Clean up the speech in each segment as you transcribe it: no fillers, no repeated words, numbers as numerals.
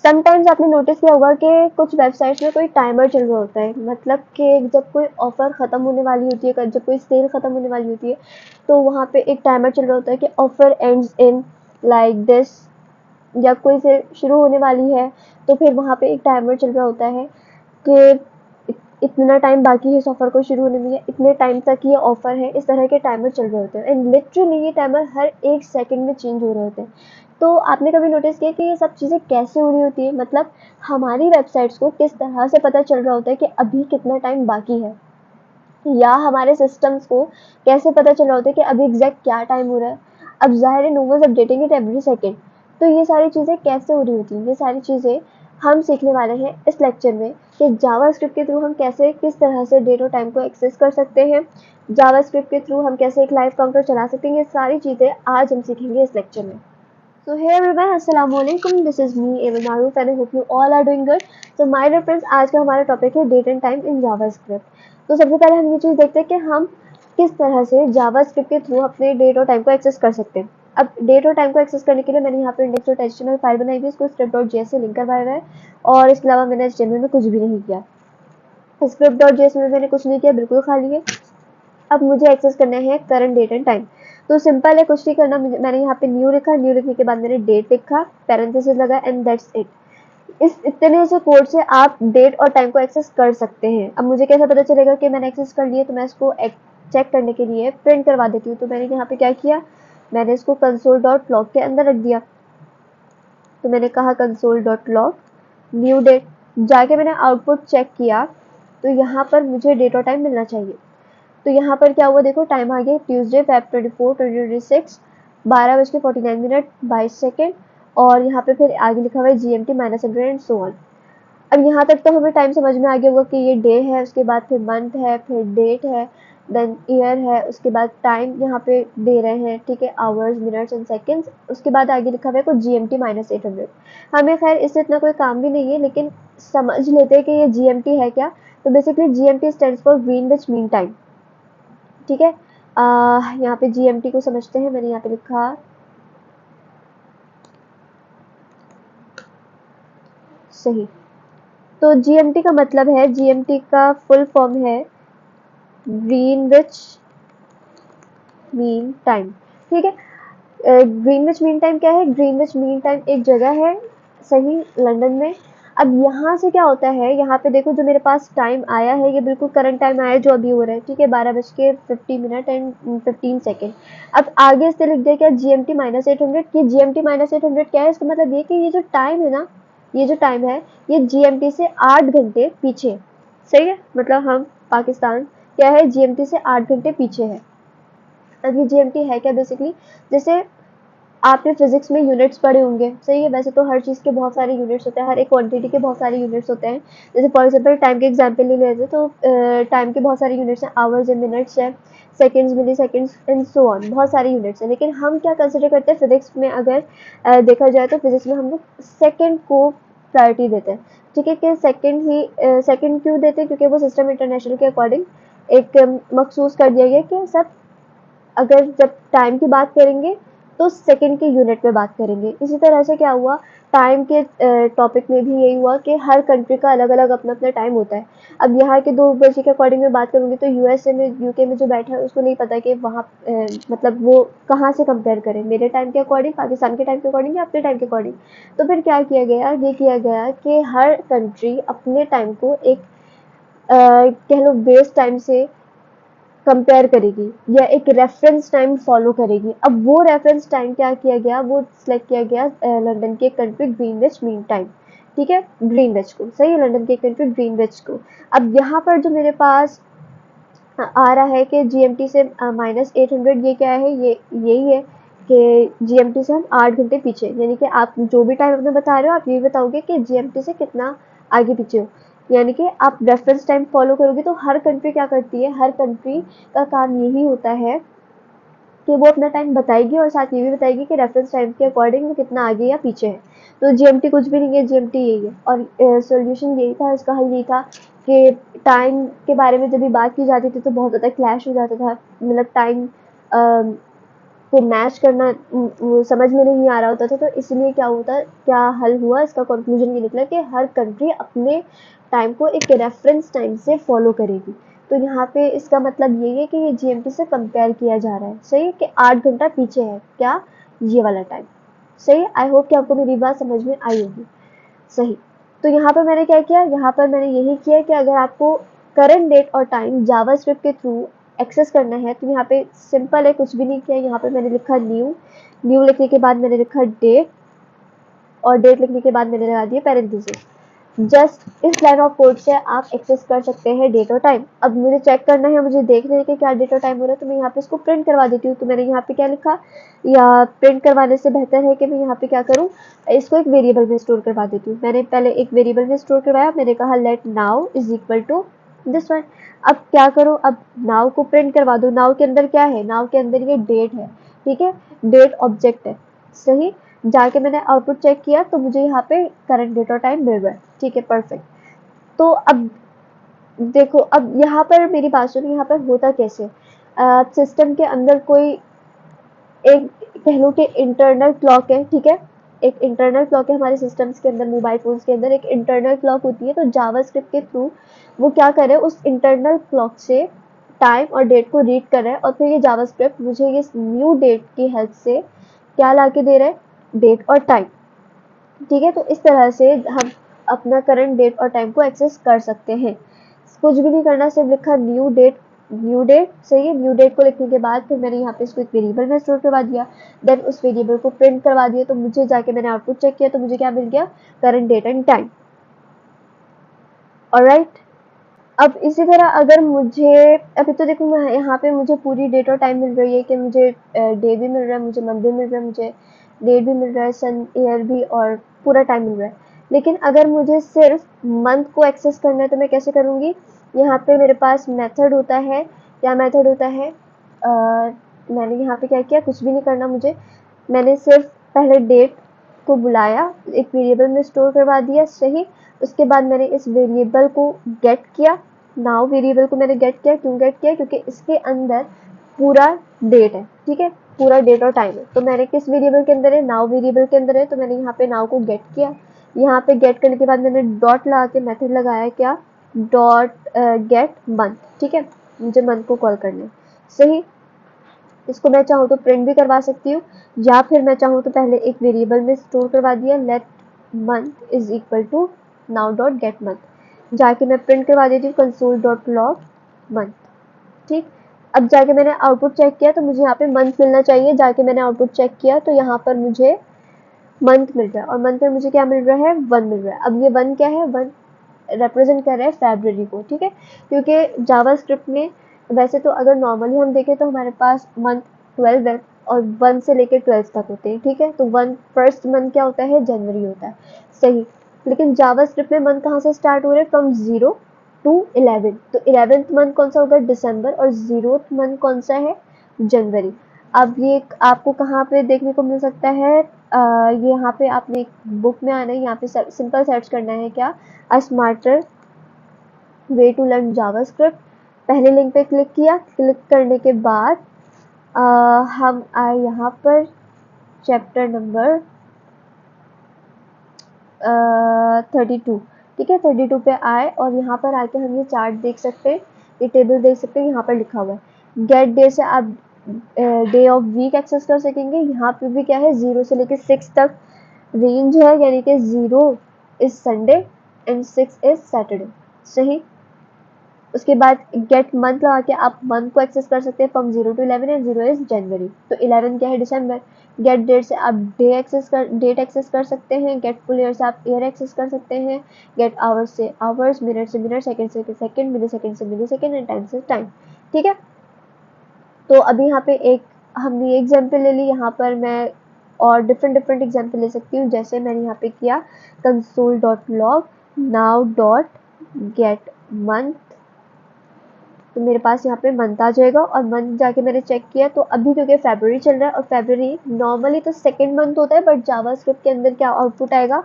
Sometimes आपने notice किया होगा कि कुछ वेबसाइट्स में कोई टाइमर चल रहा होता है, मतलब कि जब कोई ऑफर ख़त्म होने वाली होती है, जब कोई सेल ख़त्म होने वाली होती है, तो वहाँ पे एक टाइमर चल रहा होता है कि offer ends in like this, या कोई सेल शुरू होने वाली है तो फिर वहाँ पे एक टाइमर चल रहा होता है कि इतना टाइम बाकी है इस ऑफर को शुरू होने में, या इतने टाइम तक ये ऑफर है, इस तरह के टाइमर चल रहे होते हैं। एंड लिटरली ये टाइमर हर एक सेकंड में चेंज हो रहे होते हैं। तो आपने कभी नोटिस किया कि ये सब चीज़ें कैसे हो रही होती है, मतलब हमारी वेबसाइट्स को किस तरह से पता चल रहा होता है कि अभी कितना टाइम बाकी है, या हमारे सिस्टम्स को कैसे पता चल रहा होता है कि अभी एग्जैक्ट क्या टाइम हो रहा है। अब जाहिर है no one updating it every second, तो ये सारी चीज़ें कैसे हो रही होती हैं, ये सारी चीज़ें हम सीखने वाले हैं इस लेक्चर में कि जावास्क्रिप्ट के थ्रू हम कैसे किस तरह से डेट और टाइम को एक्सेस कर सकते हैं, जावास्क्रिप्ट के थ्रू हम कैसे एक लाइव काउंटर चला सकते हैं। ये सारी चीज़ें आज हम सीखेंगे इस लेक्चर में। So hey everyone, Assalamualaikum. This is me, Eva Maroof, and I hope you all are doing good. So my dear friends, आज का हमारा टॉपिक है date and time in JavaScript. तो सबसे पहले हम ये चीज़ देखते हैं कि हम किस तरह से जावास्क्रिप्ट के थ्रू अपने डेट और टाइम को एक्सेस कर सकते हैं। अब डेट और टाइम को एक्सेस करने के लिए मैंने यहाँ पे index.html फाइल बनाई हुई है, इसको script.js से लिंक करवाया हुआ है, और इसके अलावा मैंने HTML में कुछ भी नहीं किया। script.js में मैंने कुछ नहीं किया, बिल्कुल खाली है। अब मुझे एक्सेस करना है करंट डेट एंड टाइम। तो सिंपल है, कुछ नहीं करना, मैंने यहाँ पे न्यू लिखा, न्यू लिखने के बाद मैंने डेट लिखा, पैरेंथेसिस लगा, एंड दैट्स इट। इस इतने से कोड से आप डेट और टाइम को एक्सेस कर सकते हैं। अब मुझे कैसे पता चलेगा कि मैंने एक्सेस कर लिया, तो मैं इसको चेक करने के लिए प्रिंट करवा देती हूँ। तो मैंने यहाँ पे क्या किया, मैंने इसको console.log के अंदर रख दिया। तो मैंने कहा console.log न्यू डेट, जाके मैंने आउटपुट चेक किया, तो यहाँ पर मुझे डेट और टाइम मिलना चाहिए। तो यहाँ पर क्या हुआ, देखो टाइम आ गया ट्यूसडे Feb 24 2026 12:49 22 सेकेंड, और यहाँ पे फिर आगे लिखा हुआ है GMT -100 एंड सो ऑन। अब यहाँ तक तो हमें टाइम समझ में आ गया होगा कि ये डे है, उसके बाद फिर मंथ है, फिर डेट है, देन ईयर है, उसके बाद टाइम यहाँ पे दे रहे हैं, ठीक है, आवर्स मिनट्स एंड सेकेंड्स। उसके बाद आगे लिखा हुआ है कुछ GMT -800। हमें खैर इससे इतना कोई काम भी नहीं है, लेकिन समझ लेते हैं कि ये GMT है क्या। तो basically GMT stands for Greenwich mean time, ठीक है। यहाँ पे GMT को समझते हैं, मैंने यहाँ पे लिखा सही। तो GMT का मतलब है, GMT का फुल फॉर्म है ग्रीनविच मीन टाइम, ठीक है। ग्रीनविच मीन टाइम क्या है, ग्रीनविच मीन टाइम एक जगह है सही लंदन में। अब यहाँ से क्या होता है, यहाँ पे देखो जो मेरे पास टाइम आया है, ये बिल्कुल करंट टाइम आया है जो अभी हो रहा है, ठीक है, 12:50 एंड 15 सेकेंड। अब आगे से लिख दिया क्या, GMT -800। ये GMT -800 क्या है, इसका मतलब ये कि ये जो टाइम है ना, ये जो टाइम है, ये GMT से 8 घंटे पीछे, सही है। मतलब हम पाकिस्तान क्या है, GMT से 8 घंटे पीछे है। अब ये GMT है क्या, बेसिकली जैसे आपने फिजिक्स में यूनिट्स पढ़े होंगे, सही है। वैसे तो हर चीज़ के बहुत सारे यूनिट्स होते हैं, हर एक क्वांटिटी के बहुत सारे यूनिट्स होते हैं। जैसे फॉर एग्जांपल टाइम के एग्जांपल ले लेते हैं, तो टाइम के बहुत सारे यूनिट्स हैं, आवर्स है, मिनट्स है, seconds, milliseconds and so on, बहुत सारे यूनिट्स हैं। लेकिन हम क्या कंसिडर करते हैं फिजिक्स में, अगर देखा जाए तो फिजिक्स में हम लोग सेकेंड को प्रायोरिटी देते हैं, ठीक है। कि सेकेंड ही सेकेंड क्यों देते हैं, क्योंकि वो सिस्टम इंटरनेशनल के अकॉर्डिंग एक मखसूस कर दिया गया कि सब अगर जब टाइम की बात करेंगे तो सेकंड के यूनिट में बात करेंगे। इसी तरह से क्या हुआ, टाइम के टॉपिक में भी यही हुआ कि हर कंट्री का अलग अलग अपना अपना टाइम होता है। अब यहाँ के 2 बजे के अकॉर्डिंग में बात करूँगी तो यूएसए में, यूके में जो बैठा है उसको नहीं पता कि वहाँ मतलब वो कहाँ से कंपेयर करें, मेरे टाइम के अकॉर्डिंग, पाकिस्तान के टाइम के अकॉर्डिंग, या अपने टाइम के अकॉर्डिंग। तो फिर क्या किया गया, ये किया गया कि हर कंट्री अपने टाइम को एक कह लो बेस टाइम से कंपेयर करेगी, या एक रेफरेंस टाइम फॉलो करेगी। अब वो रेफरेंस टाइम क्या किया गया, वो सिलेक्ट किया गया लंदन के कंट्री ग्रीनविच मीन टाइम, ठीक है, ग्रीनविच को, सही है, लंदन के कंट्री ग्रीनविच को। अब यहाँ पर जो मेरे पास आ रहा है कि GMT से -800, ये क्या है, ये यही है कि GMT से हम 8 घंटे पीछे, यानी कि आप जो भी टाइम अपने बता रहे हो, आप ये बताओगे कि GMT से कितना आगे पीछे हो। यानी कि आप रेफरेंस टाइम फॉलो करोगे। तो हर कंट्री क्या करती है, हर कंट्री का काम यही होता है कि वो अपना टाइम बताएगी और साथ ये भी बताएगी कि रेफरेंस टाइम के अकॉर्डिंग वो कितना आगे या पीछे है। तो GMT कुछ भी नहीं है, GMT यही है। और सॉल्यूशन यही था, इसका हल यही था कि टाइम के बारे में जब भी बात की जाती थी तो बहुत ज़्यादा क्लैश हो जाता था, मतलब टाइम को मैच करना समझ में नहीं आ रहा होता था, तो इसलिए क्या हल हुआ, इसका कंक्लूजन ये निकला कि हर कंट्री अपने टाइम को एक रेफरेंस टाइम से फॉलो करेगी। तो यहाँ पे इसका मतलब यही है कि ये जीएमटी से कंपेयर किया जा रहा है, सही है, कि 8 घंटा पीछे है क्या ये वाला टाइम। सही है, आई होप कि आपको मेरी बात समझ में आई होगी। सही, तो यहाँ पर मैंने क्या किया, यहाँ पर मैंने यही किया कि अगर आपको करंट डेट और टाइम जावास्क्रिप्ट के थ्रू एक्सेस करना है तो यहाँ पे सिंपल है, कुछ भी नहीं किया। यहाँ पे मैंने लिखा न्यू लिखने के बाद मैंने लिखा डेट, और डेट लिखने के बाद मैंने लगा दिया पैरेंथेसिस। जस्ट इस लाइन ऑफ कोड से आप एक्सेस कर सकते हैं डेट और टाइम। अब मुझे चेक करना है, मुझे देखना है कि क्या डेट और टाइम हो रहा है, तो मैं यहाँ पे इसको प्रिंट करवा देती हूँ। तो मैंने यहाँ पे क्या लिखा, या प्रिंट करवाने से बेहतर है कि मैं यहाँ पे क्या करूँ, इसको एक वेरिएबल में स्टोर करवा देती हूँ। मैंने पहले एक वेरिएबल में स्टोर करवाया, मैंने कहा let now is equal to this one. अब क्या करो, अब नाउ को प्रिंट करवा दो। नाउ के अंदर क्या है, नाउ के अंदर ये डेट है, ठीक है, डेट ऑब्जेक्ट है। सही, जाके मैंने आउटपुट चेक किया तो मुझे यहाँ पे करंट डेट और टाइम मिल रहा है, ठीक है, परफेक्ट। तो अब देखो, अब यहाँ पर मेरी बात सुनो, यहाँ पर होता कैसे, सिस्टम के अंदर कोई एक कह लो कि इंटरनल क्लॉक है, ठीक है, एक इंटरनल क्लॉक है हमारे सिस्टम्स के अंदर, मोबाइल फोन्स के अंदर एक इंटरनल क्लॉक होती है। तो जावास्क्रिप्ट के थ्रू वो क्या करे, उस इंटरनल क्लॉक से टाइम और डेट को रीड कर रहा है, और फिर ये जावास्क्रिप्ट मुझे ये न्यू डेट की हेल्प से क्या ला के दे रहा है, डेट और टाइम, ठीक है। तो इस तरह से हम अपना करंट डेट और टाइम को एक्सेस कर सकते हैं। कुछ भी नहीं करना, सिर्फ लिखा न्यू डेट, न्यू डेट, सही है। न्यू डेट को लिखने के बाद फिर मैंने यहाँ पे इसको एक वेरिएबल में स्टोर करवा दिया, देन उस वेरिएबल को प्रिंट करवा दिया। तो मुझे जाके मैंने आउटपुट चेक किया तो मुझे क्या मिल गया, current date and time. Alright, अब इसी तरह अगर मुझे, अभी तो देखो मैं यहाँ पे मुझे पूरी डेट और टाइम मिल रही है, कि मुझे डे भी मिल रहा है, मुझे मंथ भी मिल रहा है, मुझे डेट भी मिल रहा है, सन ईयर भी, और पूरा टाइम मिल रहा है। लेकिन अगर मुझे सिर्फ मंथ को एक्सेस करना है तो मैं कैसे करूँगी, यहाँ पे मेरे पास मेथड होता है, क्या मेथड होता है, मैंने यहाँ पे क्या किया, कुछ भी नहीं करना मुझे, मैंने सिर्फ पहले डेट को बुलाया, एक वेरिएबल में स्टोर करवा दिया, सही। उसके बाद मैंने इस वेरिएबल को गेट किया, नाउ वेरिएबल को मैंने गेट किया, क्यों गेट किया, क्योंकि इसके अंदर पूरा डेट है, ठीक है, पूरा डेट और टाइम है। तो मैंने किस वेरिएबल के अंदर है, नाउ वेरिएबल के अंदर है, तो मैंने यहाँ पे नाउ को गेट किया। यहाँ पे गेट करने के बाद मैंने डॉट लगा के मेथड लगाया, क्या, डॉट गेट मंथ, ठीक है, मुझे मंथ को कॉल करना है, सही। इसको मैं चाहूँ तो प्रिंट भी करवा सकती हूँ, या फिर मैं चाहूँ तो पहले एक वेरिएबल में स्टोर करवा दिया, let month is equal to now dot get month, जाके मैं प्रिंट करवा देती हूँ कंसोल डॉट लॉग मंथ, ठीक। अब जाके मैंने आउटपुट चेक किया तो मुझे यहाँ पे मंथ मिलना चाहिए, जाके मैंने आउटपुट चेक किया तो यहाँ पर मुझे मंथ मिल रहा है, और मंथ में मुझे क्या मिल रहा है, 1 मिल रहा है। अब ये 1 क्या है, 1 रिप्रेजेंट कर रहा है फरवरी को, ठीक है, क्योंकि जावास्क्रिप्ट में वैसे तो अगर नॉर्मली हम देखें तो हमारे पास मंथ 12 है, और 1 से लेकर 12 तक होते हैं, ठीक है। तो 1 फर्स्ट मंथ क्या होता है, जनवरी होता है, सही। लेकिन जावास्क्रिप्ट में मंथ कहाँ से स्टार्ट हो रहे हैं, फ्रॉम 0 टू 11। तो 11th मंथ कौन सा होगा, दिसंबर, और 0th मंथ कौन सा है, जनवरी। अब ये आपको कहाँ पे देखने को मिल सकता है, ये यहाँ पे आपने एक बुक में आना है, यहाँ पे सिंपल सर्च करना है, क्या, a smarter way to learn JavaScript. पहले लिंक पे क्लिक किया, क्लिक करने के बाद हम आए यहाँ पर चैप्टर नंबर 32, ठीक है, 32 पे आए, और यहाँ पर आके हम ये चार्ट देख सकते हैं, ये टेबल देख सकते हैं, यहाँ पर लिखा हुआ है गेट डे से आप डे ऑफ वीक एक्सेस कर सकेंगे। यहाँ पे भी क्या है, 0 से लेकर 6 तक रेंज है, यानी कि 0 is Sunday and 6 is Saturday, सही। उसके बाद गेट मंथ लगा के आप मंथ को एक्सेस कर सकते हैं, from 0 to 11, and 0 is January. तो 11 क्या है, दिसंबर। गेट डेट से आप डेट एक्सेस कर सकते हैं, गेट फुल ईयर से आप ईयर एक्सेस कर सकते हैं, गेट आवर्स से आवर्स, मिनट से मिनट, सेकंड से सेकंड, मिली सेकंड से मिली सेकंड, एंड टाइम से टाइम, ठीक है। तो अभी यहाँ पे एक हमने एग्जाम्पल ले ली, यहाँ पर मैं और डिफरेंट एग्जाम्पल ले सकती हूँ, जैसे मैंने यहाँ पे किया console dot log now dot get month, तो मेरे पास यहाँ पे मंथ आ जाएगा, और मंथ जाके मैंने चेक किया तो अभी क्योंकि फरवरी चल रहा है, और फरवरी नॉर्मली तो सेकंड मंथ होता है, बट जावास्क्रिप्ट के अंदर क्या आउटपुट आएगा,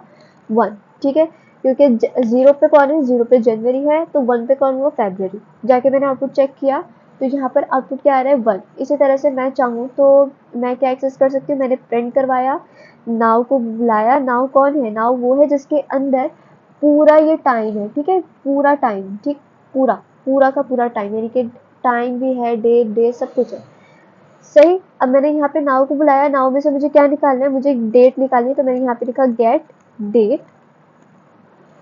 1, ठीक है, क्योंकि 0 पे कौन है, 0 पे जनवरी है, तो 1 पे कौन हुआ, फरवरी। जाके मैंने आउटपुट चेक किया तो यहाँ पर आउटपुट क्या आ रहा है 1। इसी तरह से मैं चाहूँ तो मैं क्या एक्सेस कर सकती हूँ, मैंने प्रिंट करवाया, नाउ को बुलाया। नाउ कौन है, नाउ वो है जिसके अंदर पूरा ये टाइम है, ठीक है, पूरा टाइम, ठीक, पूरा पूरा का पूरा टाइम, यानी कि टाइम भी है, डेट सब कुछ है, सही। अब मैंने यहाँ पे नाउ को बुलाया, नाउ में से मुझे क्या निकालना है, मुझे डेट निकालनी है, तो मैंने यहाँ पे लिखा गेट डेट।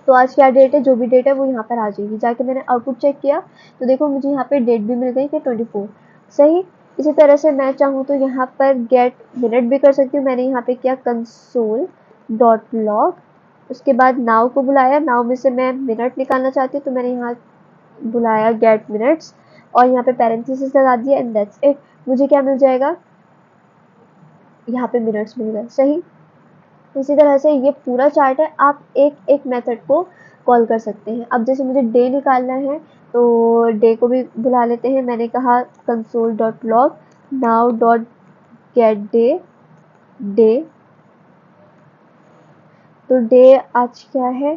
तो आज क्या डेट है, जो भी डेट है वो यहाँ पर आ जाएगी। जाके मैंने आउटपुट चेक किया तो देखो मुझे यहाँ पे डेट भी मिल गई कि 24, सही। इसी तरह से मैं चाहूँ तो यहाँ पर गेट मिनट भी कर सकती हूँ। मैंने यहाँ पे किया कंसोल डॉट लॉग, उसके बाद नाउ को बुलाया, नाउ में से मैं मिनट निकालना चाहती हूँ तो मैंने यहाँ बुलाया गेट मिनट्स और यहाँ पे पैरेंथेसिस लगा दिया एंड दैट्स इट। मुझे क्या मिल जाएगा, यहाँ पे मिनट्स मिल गए, सही। इसी तरह से ये पूरा चार्ट है, आप एक एक मेथड को कॉल कर सकते हैं। अब जैसे मुझे डे निकालना है तो डे को भी बुला लेते हैं। मैंने कहा console dot log now dot gate day day, तो डे आज क्या है,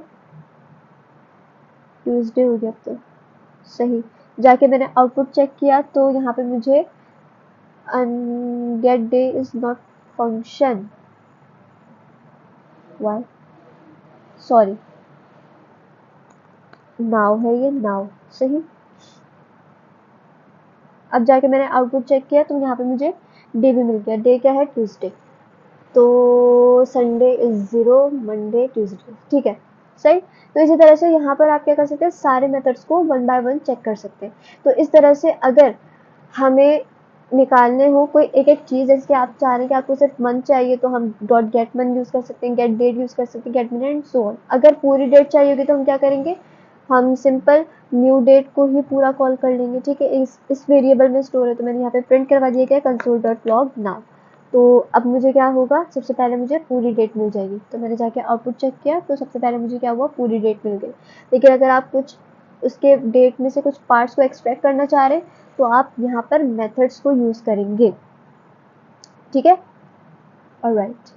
ट्यूसडे हो गया अब तो, सही। जाके मैंने आउटपुट चेक किया तो यहाँ पे मुझे get day is not function, why, sorry, now है ये, नाउ, सही। अब जाके मैंने आउटपुट चेक किया तो यहाँ पे मुझे डे भी मिल गया। डे क्या है, ट्यूसडे, तो संडे इज 0, मंडे, ट्यूसडे, ठीक है, सही। तो इसी तरह से यहाँ पर आप क्या कर सकते हैं, सारे मेथड्स को 1 बाय 1 चेक कर सकते हैं। तो इस तरह से अगर हमें निकालने हो कोई एक एक चीज़, जैसे कि आप चाह रहे हैं कि आपको सिर्फ मंथ चाहिए तो हम डॉट गेट मंथ यूज़ कर सकते हैं, गेट डेट यूज़ कर सकते हैं, get minute and so on. अगर पूरी डेट चाहिए होगी तो हम क्या करेंगे, हम सिंपल न्यू डेट को ही पूरा कॉल कर लेंगे, ठीक है। इस वेरिएबल में स्टोर है तो मैंने यहाँ पे प्रिंट करवा दिया गया कंसोल डॉट लॉग नाउ। तो अब मुझे क्या होगा, सबसे पहले मुझे पूरी डेट मिल जाएगी। तो मैंने जाके आउटपुट चेक किया तो सबसे पहले मुझे क्या हुआ, पूरी डेट मिल गई। लेकिन अगर आप कुछ उसके डेट में से कुछ पार्ट्स को एक्सट्रैक्ट करना चाह रहे हैं तो आप यहाँ पर मेथड्स को यूज़ करेंगे, ठीक है, ऑलराइट।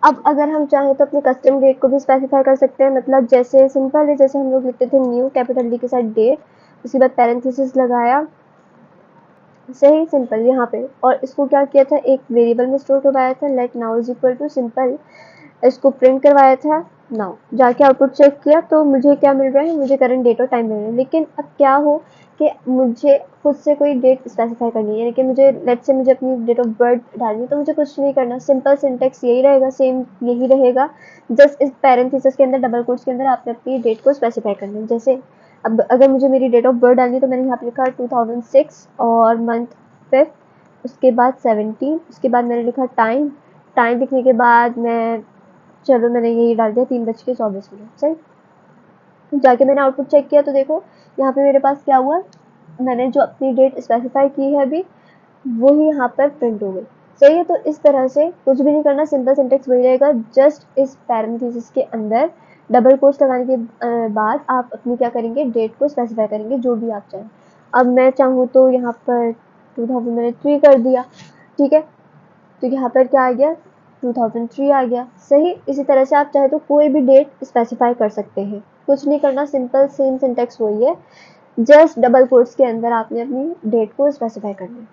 अब अगर हम चाहें तो अपने कस्टम डेट को भी स्पेसिफाई कर सकते हैं। मतलब जैसे सिंपल है, जैसे हम लोग लिखते थे न्यू कैपिटल डी के साथ डेट, उसके बाद पैरेंथेसिस लगाया, सही, सिंपल यहाँ पे। और इसको क्या किया था, एक वेरिएबल में स्टोर करवाया था, let now is equal to simple, इसको प्रिंट करवाया था नाउ। जाके आउटपुट चेक किया तो मुझे क्या मिल रहा है, मुझे करंट डेट और टाइम मिल रहा है। लेकिन अब क्या हो कि मुझे खुद से कोई डेट स्पेसिफाई करनी है, यानी कि मुझे लेट से मुझे अपनी डेट ऑफ बर्थ डालनी है, तो मुझे कुछ नहीं करना, सिंपल सिंटेक्स यही रहेगा, सेम यही रहेगा। जस्ट इस पैरेंथेसिस के अंदर, डबल कोट्स के अंदर आपने अपनी डेट को स्पेसिफाई करना है। जैसे अब अगर मुझे मेरी डेट ऑफ बर्थ डालनी है तो मैंने यहाँ पे लिखा 2006 और मंथ 5, उसके बाद 17, उसके बाद मैंने लिखा टाइम, टाइम लिखने के बाद मैं, चलो मैंने यही डाल दिया 3:24, सही। जाके मैंने आउटपुट चेक किया तो देखो यहाँ पे मेरे पास क्या हुआ, मैंने जो अपनी डेट स्पेसिफाई की है अभी वो ही यहाँ पर प्रिंट हो गई, सही है। तो इस तरह से कुछ भी नहीं करना, सिंपल सिंटेक्स वही रहेगा, जस्ट इस पैरेंथेसिस के अंदर डबल कोट्स लगाने के बाद आप अपनी क्या करेंगे, डेट को स्पेसिफाई करेंगे जो भी आप चाहें। अब मैं चाहूँ तो यहाँ पर 2003 कर दिया, ठीक है, तो यहाँ पर क्या आ गया, 2003 आ गया, सही। इसी तरह से आप चाहे तो कोई भी डेट स्पेसिफाई कर सकते हैं, कुछ नहीं करना, सिंपल सेम सिंटेक्स वही है, जस्ट डबल कोट्स के अंदर आपने अपनी डेट को स्पेसिफाई करना है,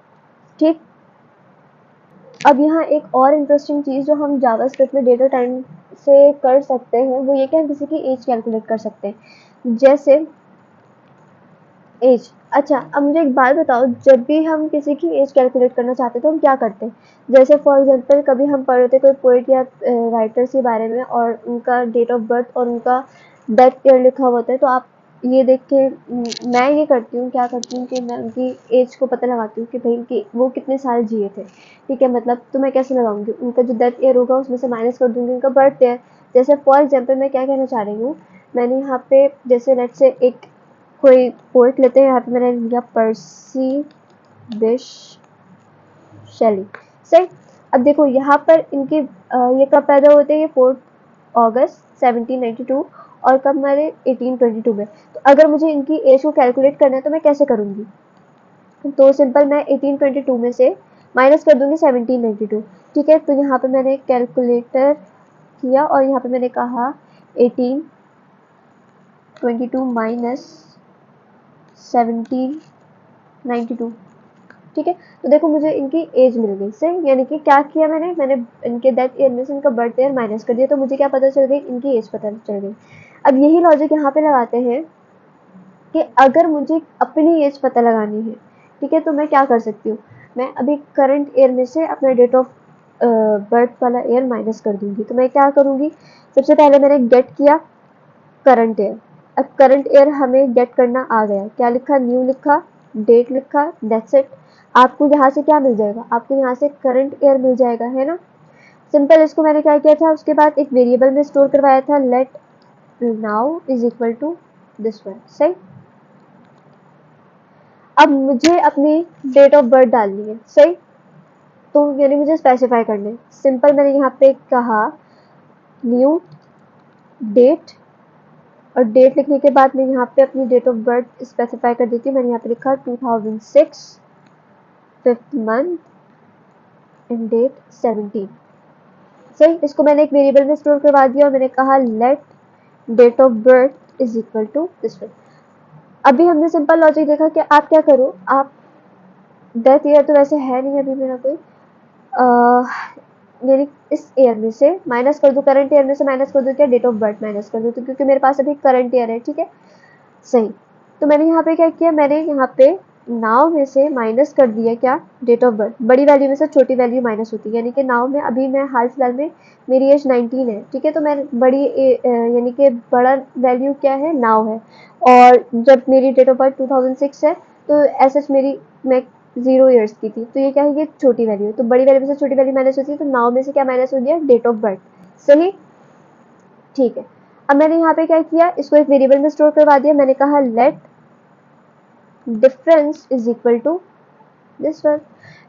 ठीक। अब यहाँ एक और इंटरेस्टिंग चीज़ जो हम जावास्क्रिप्ट में डेटा टाइम से कर सकते हैं वो ये कि हम किसी की एज कैलकुलेट कर सकते हैं। जैसे एज, अच्छा अब मुझे एक बात बताओ, जब भी हम किसी की एज कैलकुलेट करना चाहते हैं तो हम क्या करते हैं। जैसे फॉर एग्जांपल कभी हम पढ़ रहे थे कोई पोइट या राइटर्स के बारे में और उनका डेट ऑफ बर्थ और उनका डेथ ईयर लिखा हुआ होता है, तो आप ये देख के, मैं ये करती हूँ, क्या करती हूँ कि मैं उनकी एज को पता लगाती हूँ कि भाई कि वो कितने साल जिए थे, ठीक है। मतलब तो मैं कैसे लगाऊंगी, उनका जो डेथ ईयर होगा उसमें से माइनस कर दूंगी उनका बर्थ ईयर। जैसे फॉर एग्जाम्पल मैं क्या कहना चाह रही हूँ, मैंने यहाँ पे जैसे लेट से एक कोई पोइट लेते हैं, यहाँ पे मैंने लिया पर्सी बिश शेली, सही। अब देखो यहाँ पर इनके ये कब पैदा होते हैं, ये 4 अगस्त 1792 और कब मरे 1822 में। तो अगर मुझे इनकी एज को कैलकुलेट करना है तो मैं कैसे करूँगी, तो सिंपल मैं 1822 में से माइनस कर दूंगी 1792, ठीक है। तो यहाँ पे मैंने कैलकुलेटर किया और यहाँ पे मैंने कहा 1822 माइनस 1792, 92। ठीक है, तो देखो मुझे इनकी एज मिल गई सही, यानी कि क्या किया मैंने इनके डेथ ईयर में से इनका बर्थ ईयर माइनस कर दिया, तो मुझे क्या पता चल गई, इनकी एज पता चल गई। अब यही लॉजिक यहाँ पे लगाते हैं कि अगर मुझे अपनी एज पता लगानी है, ठीक है, तो मैं क्या कर सकती हूँ, मैं अभी करंट ईयर में से अपना डेट ऑफ बर्थ वाला ईयर माइनस कर दूंगी। तो मैं क्या करूँगी, सबसे पहले मैंने गेट किया करंट ईयर। अब करंट ईयर हमें गेट करना आ गया, क्या लिखा, न्यू लिखा, डेट लिखा, दैट्स इट। आपको यहाँ से क्या मिल जाएगा, आपको यहाँ से करंट ईयर मिल जाएगा, है ना। सिंपल, इसको मैंने क्या किया था, उसके बाद एक वेरिएबल में स्टोर करवाया था, let now is equal to this one, सही। अब मुझे अपनी डेट ऑफ बर्थ डालनी है, सही, तो यानी मुझे स्पेसिफाई करना है। सिंपल, मैंने यहाँ पे कहा न्यू डेट, और डेट लिखने के बाद मैं यहाँ पे अपनी डेट ऑफ बर्थ स्पेसिफाई कर देती हूँ। मैंने यहाँ पे लिखा 2006 5th मंथ एंड डेट 17, सही। इसको मैंने एक वेरिएबल में स्टोर करवा दिया और मैंने कहा let date of birth is equal to this one. अभी हमने सिंपल लॉजिक देखा कि आप क्या करो, आप डेथ ईयर तो वैसे है नहीं अभी मेरा कोई, यानी इस ईयर में से माइनस कर दो, करंट ईयर में से माइनस कर दो, क्या डेट ऑफ बर्थ माइनस कर दो, तो क्योंकि मेरे पास अभी करंट ईयर है, ठीक है, सही। तो मैंने यहाँ पे क्या किया, मैंने यहाँ पे नाव में से माइनस कर दिया क्या, डेट ऑफ बर्थ। बड़ी वैल्यू में से छोटी वैल्यू माइनस होती है, यानी कि नाव में अभी मैं हाल फिलहाल में मेरी एज 19 है, ठीक है, तो मैं बड़ी यानी कि बड़ा वैल्यू क्या है, नाव है। और जब मेरी डेट ऑफ बर्थ 2006 है, तो ऐसा मेरी मैं 0 ईयर्स की थी, तो ये क्या है, ये छोटी वैल्यू है, तो बड़ी वैल्यू में से छोटी वैल्यू माइनस होती है, तो नाव में से क्या माइनस हो गया, डेट ऑफ बर्थ, सही, ठीक है। अब मैंने यहाँ पे क्या किया, इसको एक वेरिएबल में स्टोर करवा दिया। मैंने कहा let difference is equal to this one.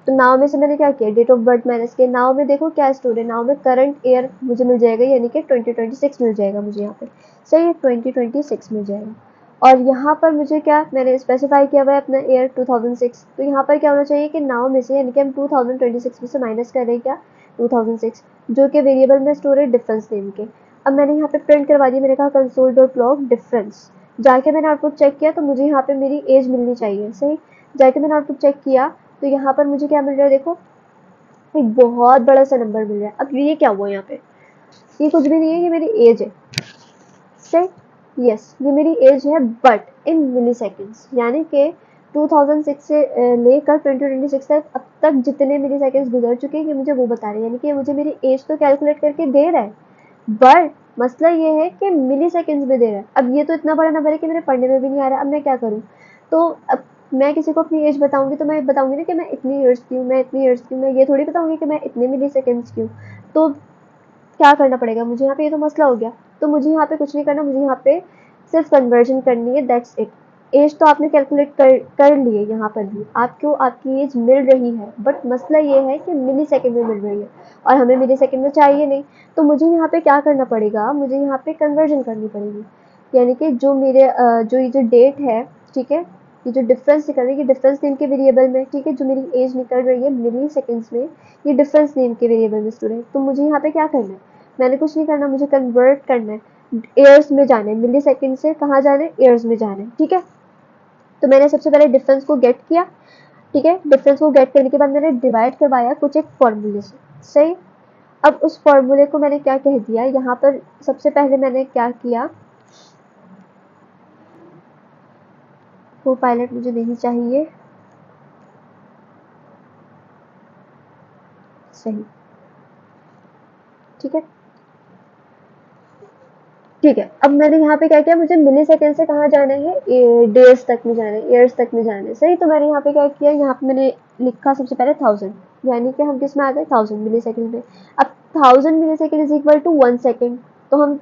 तो नाव में से मैंने क्या किया, डेट ऑफ बर्थ माइनस किया। नाव में देखो क्या स्टोर है, नाव में करंट ईयर मुझे मिल जाएगा, यानी कि 2026 मिल जाएगा मुझे यहाँ पे, सही है, 2026 मिल जाएगा। और यहाँ पर मुझे क्या, मैंने स्पेसिफाई किया हुआ है अपना ईयर 2006, तो यहाँ पर क्या होना चाहिए कि नाव में से, यानी कि हम 2026 में से माइनस कर रहे हैं क्या, 2006, जो कि वेरिएबल में स्टोर है डिफरेंस नेम के। अब मैंने यहाँ पे प्रिंट करवा दिया, मैंने कहा कंसोल डॉट लॉग डिफरेंस। जाके मैंने आउटपुट चेक किया, तो मुझे यहाँ पे मेरी एज मिलनी चाहिए, सही। जाके मैंने आउटपुट चेक किया, तो यहाँ पर मुझे क्या मिल रहा है, देखो एक बहुत बड़ा सा नंबर मिल रहा है। अब ये क्या हुआ, यहाँ पे ये कुछ भी नहीं है, ये मेरी एज है, सही, यस, ये मेरी एज है, बट इन मिली सेकेंड्स, यानी कि 2006 से लेकर 2026 तक अब तक जितने मिली सेकेंड्स गुजर चुके हैं, ये मुझे वो बता रहे हैं, यानी कि मुझे मेरी एज तो कैलकुलेट करके दे रहा है, बट मसला ये है कि मिली सेकेंड्स में दे रहा है। अब ये तो इतना बड़ा नंबर है कि मेरे पढ़ने में भी नहीं आ रहा, अब मैं क्या करूँ। तो अब मैं किसी को अपनी एज बताऊंगी, तो मैं बताऊंगी ना कि मैं इतनी ईयर्स की हूँ, मैं इतनी ईयर्स की हूँ, मैं ये थोड़ी बताऊंगी कि मैं इतने मिली सेकेंड्स की हूँ। तो क्या करना पड़ेगा मुझे यहाँ पे, ये तो मसला हो गया। तो मुझे यहाँ पे कुछ नहीं करना, मुझे यहाँ पे सिर्फ कन्वर्जन करनी है, दैट्स इट। एज तो आपने कैलकुलेट कर ली है, यहाँ पर भी आपको आपकी एज मिल रही है, बट मसला ये है कि मिली सेकेंड में मिल रही है, और हमें मिली सेकेंड में चाहिए नहीं। तो मुझे यहाँ पे क्या करना पड़ेगा, मुझे यहाँ पे कन्वर्जन करनी पड़ेगी, यानी कि जो मेरे जो ये जो डेट है, ठीक है, ये जो डिफरेंस निकल रही है, ये डिफरेंस नेम के वेरिएबल में, ठीक है, जो मेरी एज निकल रही है मिली सेकेंड्स में, ये डिफरेंस नेम के वेरिएबल में स्टोर है। तो मुझे यहाँ पे क्या करना है, मैंने कुछ नहीं करना, मुझे कन्वर्ट करना है, ईयर्स में जाना है, मिली सेकेंड से कहाँ जाना है, ईयर्स में जाना है, ठीक है। तो मैंने सबसे पहले डिफरेंस को गेट किया, ठीक है, डिफरेंस को गेट करने के बाद मैंने डिवाइड करवाया कुछ एक फॉर्मूले से, सही। अब उस फॉर्मूले को मैंने क्या कह दिया, यहाँ पर सबसे पहले मैंने क्या किया, वो पायलट मुझे नहीं चाहिए, सही, ठीक है, ठीक है। अब मैंने यहाँ पे क्या किया, मुझे मिली सेकेंड से कहाँ जाना है, डेज तक में जाना है, ईयर्स तक में जाना है, सही। तो मैंने यहाँ पे क्या किया, यहाँ पे मैंने लिखा सबसे पहले 1000, यानी कि हम किस में आ गए, 1000 मिली सेकेंड में। अब 1000 millisecond is equal to 1 second, तो हम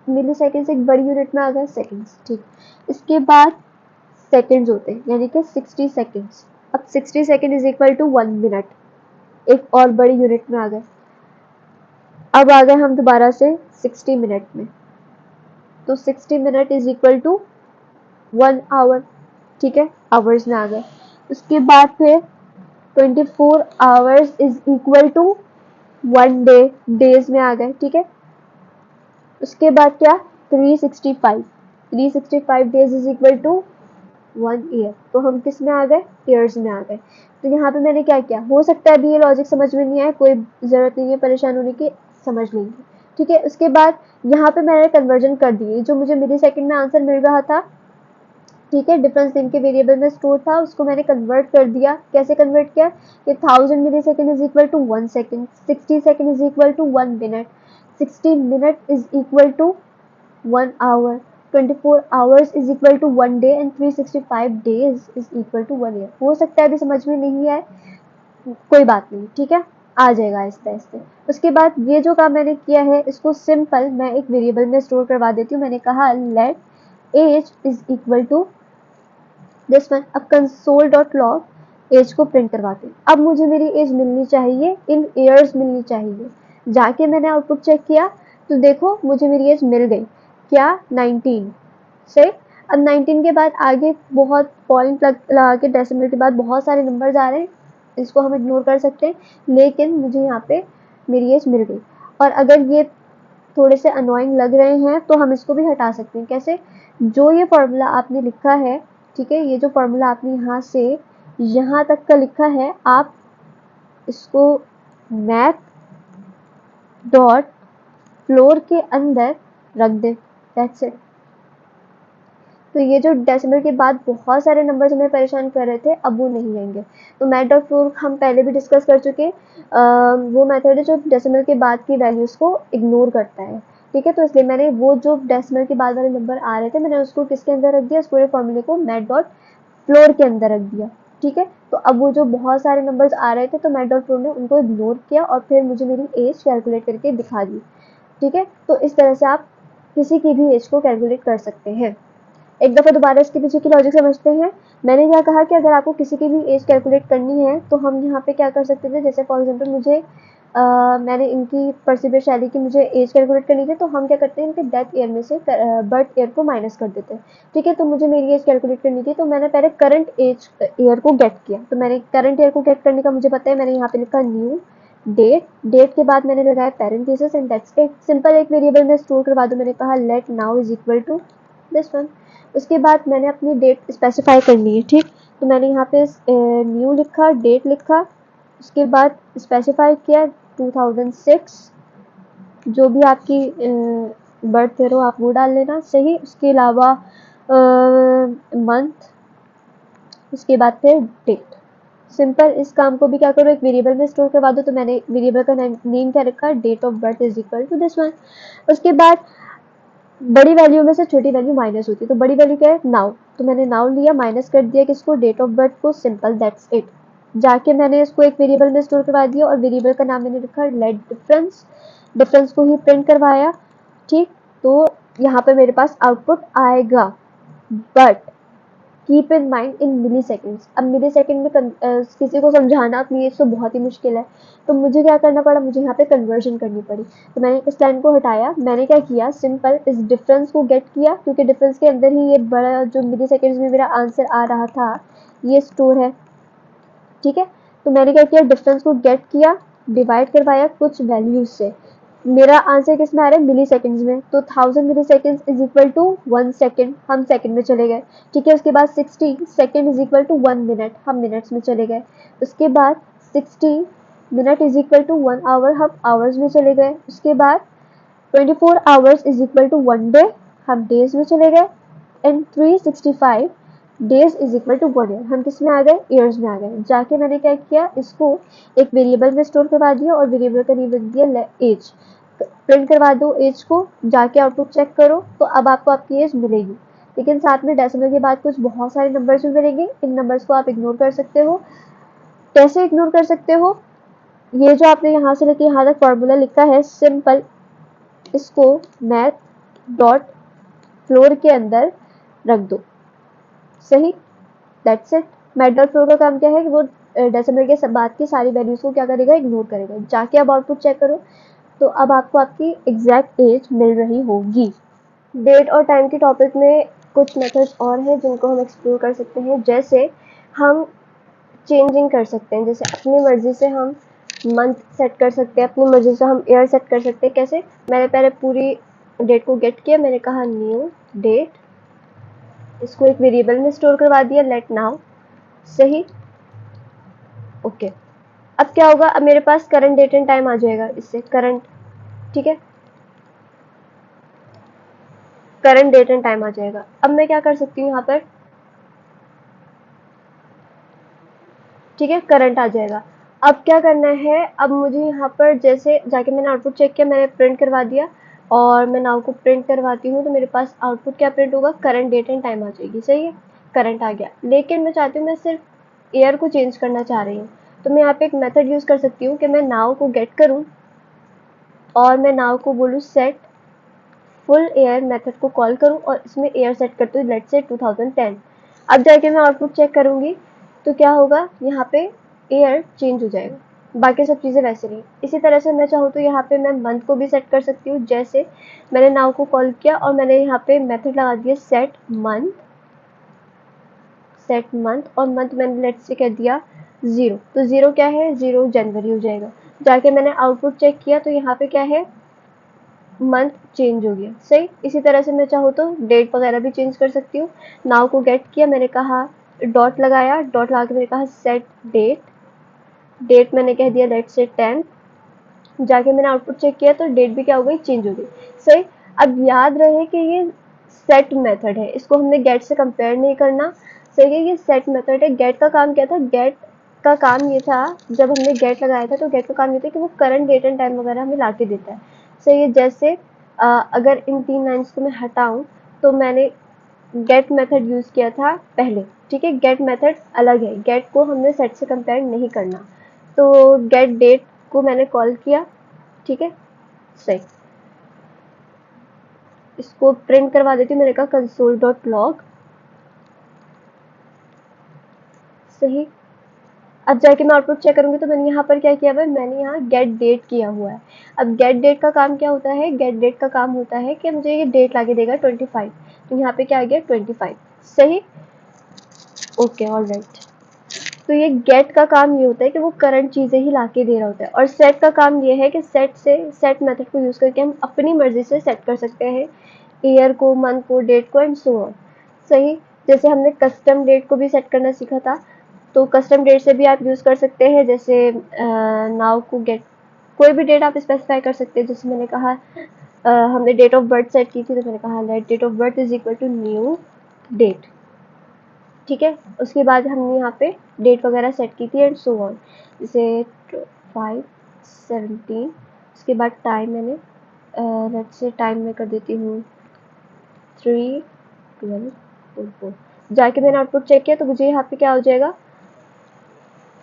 मिली सेकेंड से एक बड़ी यूनिट में आ गए, सेकेंड्स, ठीक। इसके बाद सेकेंड्स होते हैं, यानी कि 60 सेकेंड्स। अब 60 second is equal to 1 minute, एक और बड़ी यूनिट में आ गए। अब आ गए हम दोबारा से 60 मिनट में, तो 60 minute is equal to 1 hour, ठीक है, आवर्स में आ गए। उसके बाद फिर 24 hours is equal to 1 day, days में आ गए, ठीक है। उसके बाद क्या, 365 days is equal to 1 year. तो हम किस में आ गए, ईयर्स में आ गए। तो यहाँ पे मैंने क्या किया, हो सकता है अभी ये लॉजिक समझ में नहीं आए, कोई ज़रूरत नहीं है परेशान होने की, समझ लेंगे, ठीक है। उसके बाद यहाँ पे मैंने कन्वर्जन कर दिए, जो मुझे मिली सेकेंड में आंसर मिल रहा था, ठीक है, डिफरेंस दिन के वेरिएबल में स्टोर था, उसको मैंने कन्वर्ट कर दिया। कैसे कन्वर्ट किया कि 1000 millisecond is equal to 1 second, 60 second is equal to 1 minute, 60 minute is equal to 1 hour, 24 hours is equal to 1 day and 365 days is equal to 1 year. हो सकता है अभी समझ में नहीं आए, कोई बात नहीं, ठीक है, आ जाएगा आहिस्ते आहिस्ते। उसके बाद ये जो काम मैंने किया है, इसको सिंपल मैं एक वेरिएबल में स्टोर करवा देती हूँ। मैंने कहा let age is equal to this one. अब console.log एज को प्रिंट करवाते हैं। अब मुझे मेरी एज मिलनी चाहिए, इन ईयर्स मिलनी चाहिए। जाके मैंने आउटपुट चेक किया तो देखो मुझे मेरी एज मिल गई, क्या, 19 से। अब 19 के बाद आगे बहुत पॉइंट लगा के डेसिमल के बाद बहुत सारे नंबर्स आ रहे हैं, इसको हम इग्नोर कर सकते हैं, लेकिन मुझे यहाँ पे मेरी एज मिल गई। और अगर ये थोड़े से अनोइंग लग रहे हैं तो हम इसको भी हटा सकते हैं। कैसे, जो ये फॉर्मूला आपने लिखा है, ठीक है, ये जो फॉर्मूला आपने यहाँ से यहाँ तक का लिखा है, आप इसको मैथ डॉट फ्लोर के अंदर रख दें, दैट्स इट। तो ये जो डेसिमल के बाद बहुत सारे नंबर्स हमें परेशान कर रहे थे, अब वो नहीं आएंगे। तो मैथ डॉट फ्लोर हम पहले भी डिस्कस कर चुके, वो मेथड है जो डेसिमल के बाद की वैल्यूज़ को इग्नोर करता है, ठीक है। तो इसलिए मैंने वो जो डेसिमल के बाद वाले नंबर आ रहे थे, मैंने उसको किसके अंदर रख दिया, इस पूरे फॉर्मूले को मैथ डॉट फ्लोर के अंदर रख दिया, ठीक है। तो अब वो जो बहुत सारे नंबर्स आ रहे थे, तो मैथ डॉट फ्लोर ने उनको इग्नोर किया और फिर मुझे मेरी एज कैलकुलेट करके दिखा दी, ठीक है। तो इस तरह से आप किसी की भी एज को कैलकुलेट कर सकते हैं। एक दफ़ा दोबारा इसके पीछे की लॉजिक समझते हैं। मैंने क्या कहा कि अगर आपको किसी की भी एज कैलकुलेट करनी है तो हम यहाँ पे क्या कर सकते थे, जैसे फॉर एग्जांपल मुझे मैंने इनकी परसिबियर शैली की मुझे एज कैलकुलेट करनी थी, तो हम क्या करते हैं, इनके डेथ ईयर में से बर्थ ईयर को माइनस कर देते हैं, ठीक है। तो मुझे मेरी एज कैलकुलेट करनी थी, तो मैंने पहले करंट एज ईयर को गेट किया। तो मैंने करंट ईयर को गेट करने का मुझे पता है, मैंने यहाँ पे लिखा न्यू डेट, डेट के बाद मैंने लगाया parenthesis and that's it. Simple एक वेरिएबल में स्टोर करवा दूँ। मैंने कहा let now is equal to this one. उसके बाद मैंने अपनी डेट स्पेसिफाई करनी है, ठीक। तो मैंने यहाँ पे न्यू लिखा, डेट लिखा, उसके बाद स्पेसिफाई किया 2006, जो भी आपकी बर्थ ईयर हो आप वो डाल लेना, सही। उसके अलावा मंथ, उसके बाद फिर डेट। सिंपल इस काम को भी क्या करो, एक वेरिएबल में स्टोर करवा दो। तो मैंने वेरिएबल का नेम क्या रखा, date of birth is equal to this one. उसके बाद बड़ी वैल्यू में से छोटी वैल्यू माइनस होती है, तो बड़ी वैल्यू क्या है, नाउ। तो मैंने नाउ लिया, माइनस कर दिया किसको, डेट ऑफ बर्थ को, सिंपल दैट्स इट। जाके मैंने इसको एक वेरिएबल में स्टोर करवा दिया और वेरिएबल का नाम मैंने रखा लेट डिफरेंस, डिफरेंस को ही प्रिंट करवाया, ठीक। तो यहाँ पे मेरे पास आउटपुट आएगा, but keep in mind in milliseconds. अब मिली सेकेंड में किसी को समझाना अपनी एज तो बहुत ही मुश्किल है, तो मुझे क्या करना पड़ा, मुझे यहाँ पे कन्वर्जन करनी पड़ी। तो मैंने इस लाइन को हटाया, मैंने क्या किया, सिंपल इस डिफरेंस को गेट किया, क्योंकि डिफरेंस के अंदर ही ये बड़ा जो मिली सेकेंड्स में मेरा आंसर आ रहा था ये स्टोर है, ठीक है। तो मैंने क्या किया, डिफरेंस को गेट किया, डिवाइड करवाया कुछ वैल्यूज से। मेरा आंसर किस में आ रहा है, मिली सेकेंड्स में। तो 1000 milliseconds is equal to 1 second, हम सेकेंड में चले गए, ठीक है। उसके बाद 60 second is equal to 1 minute, हम मिनट्स में चले गए। उसके बाद 60 minute is equal to 1 hour, हम आवर्स में चले गए। उसके बाद 24 hours is equal to 1 day, हम डेज में चले गए। And 365 days is equal to 1 year, हम किस में आ गए, ईयर्स में आ गए। जाके मैंने क्या किया, इसको एक वेरिएबल में स्टोर करवा दिया और वेरिएबल का नेम रख दिया एज। प्रिंट करवा दो एज को, जाके आउटपुट चेक करो, तो अब आपको आपकी एज मिलेगी। लेकिन साथ में डेसिमल के बाद कुछ बहुत सारे नंबर्स भी मिलेंगे, इन नंबर्स को आप इग्नोर कर सकते हो। कैसे इग्नोर कर सकते हो, ये जो आपने यहाँ से लेके यहाँ तक फॉर्मूला लिखा है, सिंपल इसको मैथ डॉट फ्लोर के अंदर रख दो, सही, that's it. Math dot floor का काम क्या है कि वो डेसिमल के बाद की सारी वैल्यूज को क्या करेगा, इग्नोर करेगा। जाके अब आउटपुट चेक करो, तो अब आपको आपकी एग्जैक्ट एज मिल रही होगी। डेट और टाइम के टॉपिक में कुछ मेथड्स और हैं जिनको हम एक्सप्लोर कर सकते हैं। जैसे हम चेंजिंग कर सकते हैं, जैसे अपनी मर्जी से हम मंथ सेट कर सकते हैं, अपनी मर्जी से हम ईयर सेट कर सकते हैं। कैसे, मैंने पहले पूरी डेट को गेट किया, मैंने कहा न्यू डेट, इसको एक वेरिएबल में स्टोर करवा दिया लेट नाउ, सही। ओके, अब क्या होगा, अब मेरे पास करंट डेट एंड टाइम आ जाएगा इससे, करंट, ठीक है, करंट डेट एंड टाइम आ जाएगा। अब मैं क्या कर सकती हूँ यहाँ पर, ठीक है, करंट आ जाएगा। अब क्या करना है, अब मुझे यहाँ पर जैसे जाके मैंने आउटपुट चेक किया, मैंने प्रिंट करवा दिया और मैं नाउ को प्रिंट करवाती हूँ तो मेरे पास आउटपुट क्या प्रिंट होगा, करंट डेट एंड टाइम आ जाएगी, सही है, करंट आ गया। लेकिन मैं चाहती हूँ, मैं सिर्फ ईयर को चेंज करना चाह रही हूँ, तो मैं यहाँ पे एक मेथड यूज़ कर सकती हूँ कि मैं नाउ को गेट करूँ और मैं नाउ को बोलूँ सेट फुल ईयर मेथड को कॉल करूँ और इसमें ईयर सेट करती हूँ लेट्स से 2010। अब जाके मैं आउटपुट चेक करूँगी तो क्या होगा, यहाँ पे ईयर चेंज हो जाएगा, बाकी सब चीज़ें वैसे नहीं। इसी तरह से मैं चाहूँ तो यहाँ पे मैं मंथ को भी सेट कर सकती हूँ, जैसे मैंने नाउ को कॉल किया और मैंने यहाँ पे मेथड लगा दिया सेट मंथ, सेट मंथ, और मंथ मैंने लेट्स से कह दिया 0, तो 0 क्या है, 0 जनवरी हो जाएगा। जाके मैंने आउटपुट चेक किया तो यहाँ पे क्या है, मंथ चेंज हो गया, सही। इसी तरह से मैं चाहूँ तो डेट वगैरह भी चेंज कर सकती हूँ। नाउ को गेट किया, मैंने कहा डॉट लगाया, डॉट लगा के मैंने कहा सेट डेट, डेट मैंने कह दिया लेट्स से 10, जाके मैंने आउटपुट चेक किया तो डेट भी क्या हो गई, चेंज हो गई, सही। अब याद रहे कि ये सेट मेथड है, इसको हमने गेट से कंपेयर नहीं करना, सही है, ये सेट मेथड है। गेट का काम क्या था, गेट का काम ये था, जब हमने गेट लगाया था तो गेट का काम ये था कि वो करंट डेट एंड टाइम वगैरह हमें ला के देता है, सही है। जैसे अगर इन 3 लाइन्स को मैं हटाऊं तो मैंने गेट मेथड यूज़ किया था पहले, ठीक है, गेट मेथड अलग है, गेट को हमने सेट से कंपेयर नहीं करना। तो गेट डेट को मैंने कॉल किया, ठीक है, सही। इसको प्रिंट करवा देती हूँ, मैंने कहा कंसोल डॉट लॉग, सही। अब जाके मैं आउटपुट चेक करूंगी तो मैंने यहाँ पर क्या किया हुआ है, मैंने यहाँ गेट डेट किया हुआ है। अब गेट डेट का काम क्या होता है, गेट डेट का काम होता है कि मुझे ये डेट ला के देगा 25, तो यहाँ पे क्या आ गया 25, सही, ओके, ऑलराइट। तो ये गेट का काम ये होता है कि वो करंट चीज़ें ही ला के दे रहा होता है, और सेट का काम ये है कि सेट मेथड को यूज़ करके हम अपनी मर्जी से सेट कर सकते हैं ईयर को, मंथ को, डेट को एंड सो ऑन, सही। जैसे हमने कस्टम डेट को भी सेट करना सीखा था, तो कस्टम डेट से भी आप यूज़ कर सकते हैं, जैसे नाउ को गेट, कोई भी डेट आप स्पेसिफाई कर सकते हैं। जैसे मैंने कहा हमने डेट ऑफ बर्थ सेट की थी, तो मैंने कहा let date of birth is equal to new date, ठीक है। उसके बाद हमने यहाँ पे डेट वगैरह सेट की थी एंड सो ऑन, जैसे 5/17, उसके बाद टाइम मैंने लेट्स से टाइम में कर देती हूँ 3/12/44। जाके मैंने आउटपुट चेक किया तो मुझे यहाँ पे क्या हो जाएगा,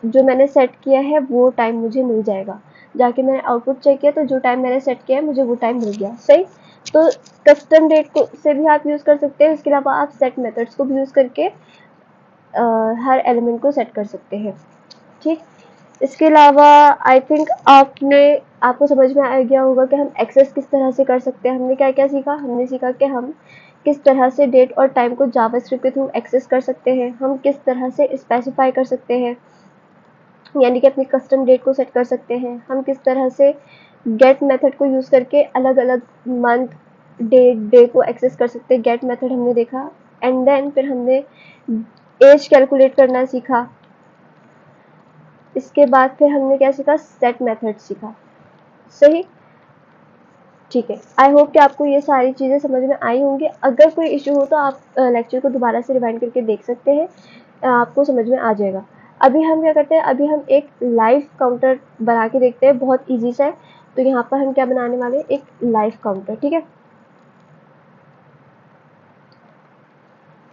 जो मैंने सेट किया है वो टाइम मुझे मिल जाएगा। जाके मैंने आउटपुट चेक किया तो जो टाइम मैंने सेट किया है मुझे वो टाइम मिल गया, सही। तो कस्टम डेट को से भी आप यूज़ कर सकते हैं, इसके अलावा आप सेट मेथड्स को भी यूज़ करके हर एलिमेंट को सेट कर सकते हैं, ठीक। इसके अलावा आई थिंक आपको समझ में आ गया होगा कि हम एक्सेस किस तरह से कर सकते हैं। हमने क्या क्या सीखा, हमने सीखा कि हम किस तरह से डेट और टाइम को जावास्क्रिप्ट के थ्रू एक्सेस कर सकते हैं, हम किस तरह से स्पेसिफाई कर सकते हैं, यानी कि अपनी कस्टम डेट को सेट कर सकते हैं, हम किस तरह से गेट मेथड को यूज़ करके अलग अलग मंथ, डे को एक्सेस कर सकते हैं, गेट मेथड हमने देखा। एंड देन फिर हमने एज कैलकुलेट करना सीखा। इसके बाद फिर हमने क्या सीखा, सेट मेथड सीखा, सही, ठीक है। आई होप कि आपको ये सारी चीज़ें समझ में आई होंगी। अगर कोई इशू हो तो आप लेक्चर को दोबारा से रिवाइंड करके देख सकते हैं, आपको समझ में आ जाएगा। अभी हम क्या करते हैं, अभी हम एक लाइव काउंटर बना के देखते हैं, बहुत ईजी सा है। तो यहाँ पर हम क्या बनाने वाले हैं, एक लाइव काउंटर, ठीक है।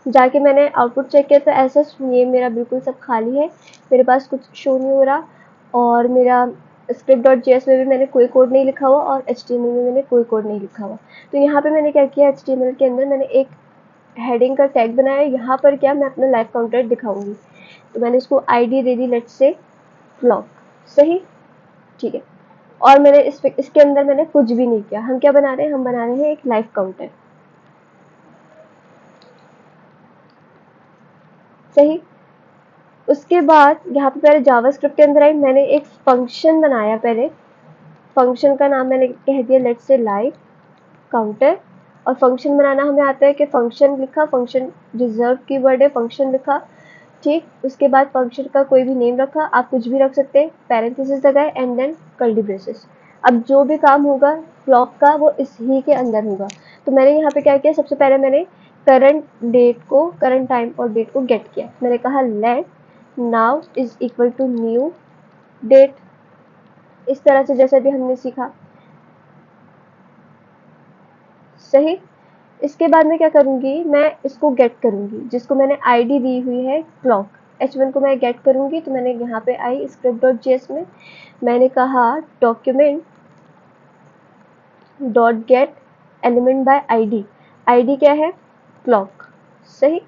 जाके मैंने आउटपुट चेक किया तो ऐसा ये मेरा बिल्कुल सब खाली है, मेरे पास कुछ शो नहीं हो रहा, और मेरा script.js में भी मैंने कोई कोड नहीं लिखा हुआ और HTML में मैंने कोई कोड नहीं लिखा हुआ। तो यहाँ पे मैंने क्या किया, HTML के अंदर मैंने एक हेडिंग का टैग बनाया, यहाँ पर क्या मैं अपना लाइव काउंटर दिखाऊंगी, तो मैंने इसको ID they the let's say clock, सही, ठीक है। और मैंने इसके अंदर मैंने कुछ भी नहीं किया। हम क्या बना रहे हैं, हम बना रहे हैं एक लाइव काउंटर, सही। उसके बाद यहाँ पे पहले जावास्क्रिप्ट के अंदर आई, मैंने एक फंक्शन बनाया, पहले फंक्शन का नाम मैंने कह दिया लेट्स से लाइव काउंटर, और फंक्शन बनाना हमें आता है कि फंक्शन लिखा, फंक्शन रिजर्व कीवर्ड है, फंक्शन लिखा, ठीक, उसके बाद फंक्शन का कोई भी नेम रखा, आप कुछ भी रख सकते हैं, पैरेंथेसिस लगाए एंड देन कर्ली ब्रेसेस। अब जो भी काम होगा क्लॉक का वो इसी के अंदर होगा। तो मैंने यहाँ पे क्या किया, सबसे पहले मैंने करंट डेट को, करंट टाइम और डेट को गेट किया। मैंने कहा let now is equal to new date, इस तरह से जैसे भी हमने सीखा, सही। इसके बाद मैं क्या करूँगी, मैं इसको गेट करूँगी, जिसको मैंने आईडी दी हुई है क्लॉक, h1 को मैं गेट करूँगी। तो मैंने यहाँ पे आई script.js में मैंने कहा document dot gate element by ID, ID क्या है, क्लॉक, सही।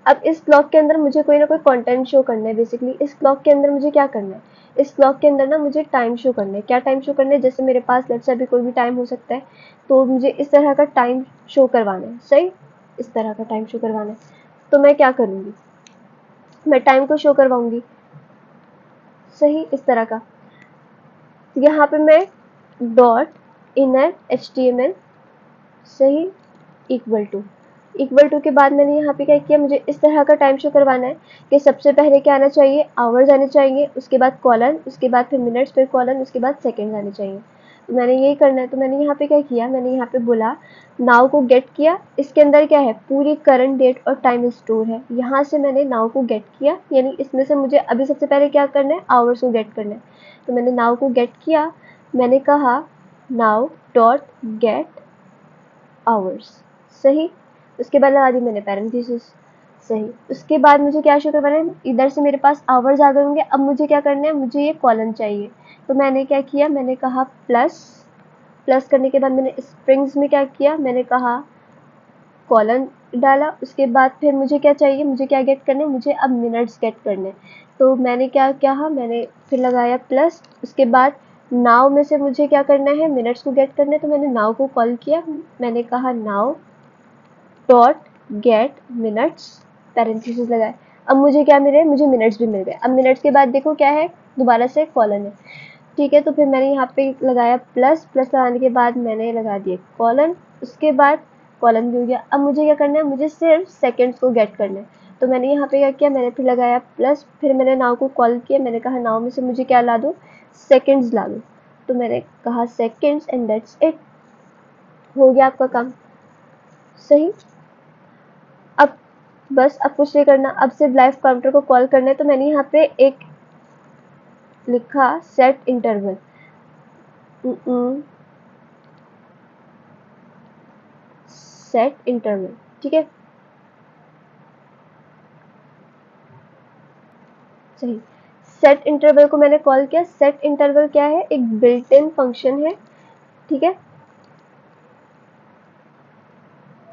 अब इस क्लॉक के अंदर मुझे कोई ना कोई कंटेंट शो करना है। बेसिकली इस क्लॉक के अंदर मुझे क्या करना है, इस क्लॉक के अंदर ना मुझे टाइम शो करना है। क्या टाइम शो करना है, जैसे मेरे पास लेट्स से अभी कोई भी टाइम हो सकता है, तो मुझे इस तरह का टाइम शो करवाना है, सही, इस तरह का टाइम शो करवाना है। तो मैं क्या करूँगी, मैं टाइम को शो करवाऊंगी, सही, इस तरह का। यहाँ पे मैं डॉट इनर HTML, सही, इक्वल टू के बाद मैंने यहाँ पे क्या किया, मुझे इस तरह का टाइम शो करवाना है कि सबसे पहले क्या आना चाहिए, आवर्स आने चाहिए, उसके बाद कॉलन, उसके बाद फिर मिनट्स, फिर कॉलन, उसके बाद सेकेंड्स आने चाहिए। तो मैंने यही करना है। तो मैंने यहाँ पे क्या किया, मैंने यहाँ पे बोला नाउ को गेट किया, इसके अंदर क्या है, पूरी करंट डेट और टाइम स्टोर है। यहाँ से मैंने नाउ को गेट किया, यानी इसमें से मुझे अभी सबसे पहले क्या करना है, आवर्स को गेट करना है। तो मैंने नाउ को गेट किया, मैंने कहा नाउ डॉट गेट आवर्स, सही। उसके बाद लगा दी मैंने पैरेंथेसिस, सही। उसके बाद मुझे क्या शो करवाना है, इधर से मेरे पास आवर्स आ गए होंगे। अब मुझे क्या करना है, मुझे ये कॉलन चाहिए। तो मैंने क्या किया, मैंने कहा प्लस, प्लस करने के बाद मैंने स्ट्रिंग्स में क्या किया, मैंने कहा कॉलन डाला। उसके बाद फिर मुझे क्या चाहिए, मुझे क्या गेट करने, मुझे अब मिनट्स गेट करने। तो मैंने क्या किया, मैंने फिर लगाया प्लस, उसके बाद नाउ में से मुझे क्या करना है, मिनट्स को गेट करना है। तो मैंने नाउ को कॉल किया, मैंने कहा now dot gate minutes, parenthesis लगाए। अब मुझे क्या मिले, मुझे मिनट्स भी मिल गए। अब मिनट्स के बाद देखो क्या है, दोबारा से कॉलन है, ठीक है। तो फिर मैंने यहाँ पे लगाया प्लस, प्लस लगाने के बाद मैंने लगा दिए कॉलन, उसके बाद कॉलन भी हो गया। अब मुझे क्या करना है, मुझे सिर्फ सेकेंड्स को गेट करना है। तो मैंने यहाँ पे क्या किया, मैंने फिर लगाया प्लस, फिर मैंने नाउ को कॉल किया, मैंने कहा नाउ में से मुझे क्या ला दो, सेकेंड्स ला दो। तो मैंने कहा सेकेंड्स एंड दैट्स इट, हो गया आपका काम, सही। अब बस अब कुछ नहीं करना, अब सिर्फ लाइव काउंटर को कॉल करना है। तो मैंने यहाँ पे एक लिखा सेट इंटरवल, सेट इंटरवल, ठीक है, सही। सेट इंटरवल को मैंने कॉल किया। सेट इंटरवल क्या है, एक बिल्ट इन फंक्शन है, ठीक है,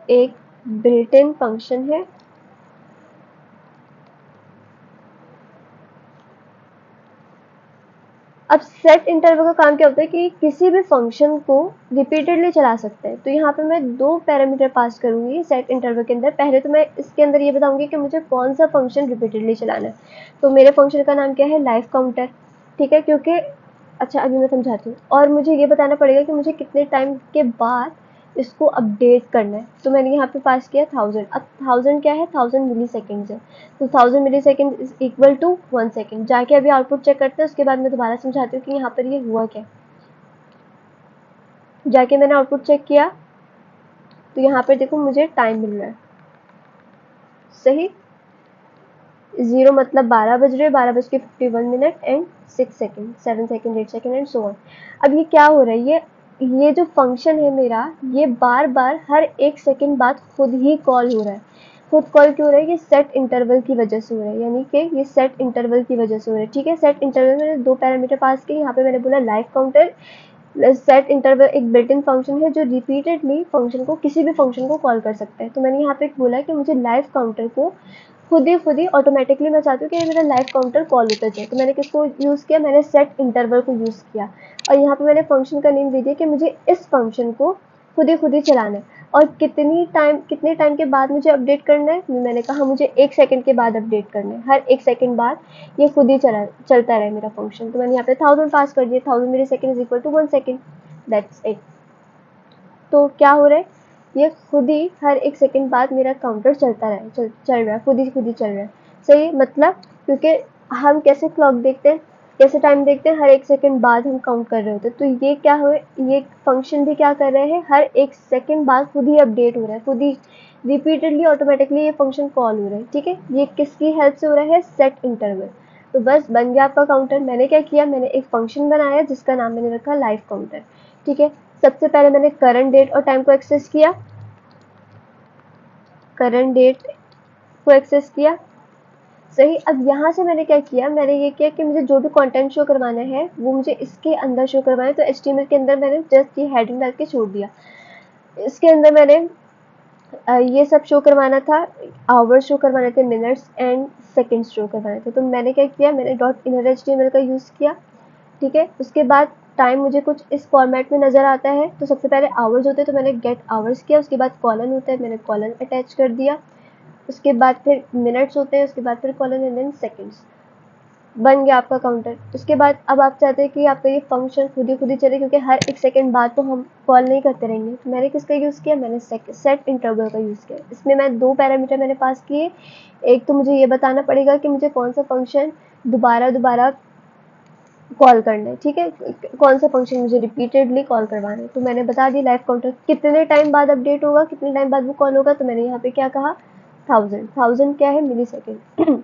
एक बिल्ट इन फंक्शन है। अब सेट इंटरवल का काम क्या होता है कि किसी भी फंक्शन को रिपीटेडली चला सकते हैं। तो यहाँ पे मैं दो पैरामीटर पास करूंगी सेट इंटरवल के अंदर। पहले तो मैं इसके अंदर ये बताऊंगी कि मुझे कौन सा फंक्शन रिपीटेडली चलाना है। तो मेरे फंक्शन का नाम क्या है, लाइव काउंटर, ठीक है, क्योंकि अच्छा अभी मैं समझाती हूँ। और मुझे ये बताना पड़ेगा कि मुझे कितने टाइम के बाद इसको अपडेट करना है। तो मैंने यहाँ पे पास किया 1000। अब 1000 क्या है, 1000 मिली सेकेंड्स है। तो 1000 millisecond is equal to 1 second. जाके अभी आउटपुट चेक करते हैं, उसके बाद मैं दोबारा समझाती हूँ कि यहाँ पर ये हुआ क्या। जाके मैंने आउटपुट चेक किया, तो यहाँ पर देखो मुझे टाइम मिल रहा है, सही। 0 मतलब 12 बज रहे, 12:51 and 6 second, 7 second, 8 second and so on. अब ये क्या हो रहा है, ये जो फंक्शन है मेरा, ये बार बार हर 1 सेकेंड बाद खुद ही कॉल हो रहा है। खुद कॉल क्यों हो रहा है, ये सेट इंटरवल की वजह से हो रहा है, यानी कि ये सेट इंटरवल की वजह से हो रहा है, ठीक है। सेट इंटरवल में दो पैरामीटर पास किए। यहाँ पे मैंने बोला लाइव काउंटर, सेट इंटरवल एक बिल्ट इन फंक्शन है जो रिपीटेडली फंक्शन को, किसी भी फंक्शन को कॉल कर सकता है। तो मैंने यहाँ पे बोला कि मुझे लाइव काउंटर को खुद ही ऑटोमेटिकली मैं चाहती हूँ कि मेरा लाइव काउंटर कॉल होता जाए। तो मैंने किसको यूज़ किया, मैंने सेट इंटरवल को यूज़ किया। और यहाँ पे मैंने फंक्शन का नेम दे दिया कि मुझे इस फंक्शन को खुद ही चलाना है। और कितने टाइम के बाद मुझे अपडेट करना है, मैंने कहा मुझे 1 सेकंड के बाद अपडेट करना है। हर 1 सेकंड बाद ये खुद ही चलता रहे मेरा फंक्शन। तो मैंने यहाँ पे 1000 पास कर दिया, 1000 millisecond is equal to 1 second, that's it. तो क्या हो रहा है, ये खुद ही हर 1 सेकंड बाद मेरा काउंटर चलता रहे चल रहा है, खुद ही चल रहा है। सही मतलब, क्योंकि हम कैसे क्लॉक देखते हैं, कैसे टाइम देखते हैं, हर 1 सेकंड बाद हम काउंट कर रहे होते हैं। तो ये क्या हुए, ये फंक्शन भी क्या कर रहे हैं, हर 1 सेकंड बाद खुद ही अपडेट हो रहा है, खुद ही रिपीटेडली ऑटोमेटिकली ये फंक्शन कॉल हो रहा है। ठीक है, ये किसकी हेल्प से हो रहा है, सेट इंटरवल। तो बस बन गया आपका काउंटर। मैंने क्या किया, मैंने एक फंक्शन बनाया जिसका नाम मैंने रखा लाइव काउंटर। ठीक है, सबसे पहले मैंने करंट डेट और टाइम को एक्सेस किया, करंट डेट को एक्सेस किया। सही, अब यहाँ से मैंने क्या किया, मैंने ये किया कि मुझे जो भी कंटेंट शो करवाना है वो मुझे इसके अंदर शो करवाना है। तो HTML के अंदर मैंने जस्ट ये हेडिंग डाल के छोड़ दिया। इसके अंदर मैंने ये सब शो करवाना था, आवर्स शो करवाने थे, मिनट्स एंड सेकंड्स शो करवाने थे। तो मैंने क्या किया, मैंने डॉट इनर HTML का यूज़ किया। ठीक है, उसके बाद टाइम मुझे कुछ इस फॉर्मेट में नज़र आता है। तो सबसे पहले आवर्स होते हैं, तो मैंने गेट आवर्स किया। उसके बाद कॉलन होता है, मैंने कॉलन अटैच कर दिया। उसके बाद फिर मिनट्स होते हैं, उसके बाद फिर कॉलन एंड देन सेकंड्स। बन गया आपका काउंटर। उसके बाद अब आप चाहते हैं कि आपका ये फंक्शन खुद ही चले, क्योंकि हर 1 सेकंड बाद तो हम कॉल नहीं करते रहेंगे। तो मैंने किसका यूज़ किया, मैंने सेट इंटरवल का यूज़ किया। इसमें मैं 2 पैरामीटर मैंने पास किए। एक तो मुझे ये बताना पड़ेगा कि मुझे कौन सा फंक्शन दोबारा कॉल करना है। ठीक है, कौन सा फंक्शन मुझे रिपीटेडली कॉल करवाना है। तो मैंने बता दी लाइव काउंटर कितने टाइम बाद अपडेट होगा, कितने टाइम बाद वो कॉल होगा। तो मैंने यहाँ पे क्या कहा, 1000 क्या है, मिली सेकेंड।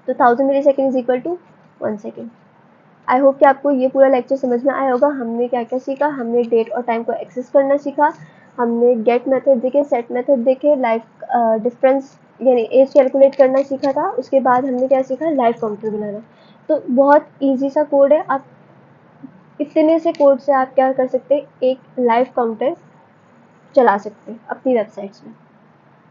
तो 1000 millisecond is equal to 1 second. I hope कि आपको ये पूरा लेक्चर समझ में आया होगा। हमने क्या क्या सीखा, हमने डेट और टाइम को एक्सेस करना सीखा, हमने गेट मेथड देखे, सेट मेथड देखे, लाइफ डिफरेंस यानी एज कैलकुलेट करना सीखा था। उसके बाद हमने क्या सीखा, लाइव काउंटर बनाना। तो बहुत इजी सा कोड है। आप इतने से कोड से आप क्या कर सकते हैं, एक लाइव काउंटर चला सकते हैं अपनी वेबसाइट्स में।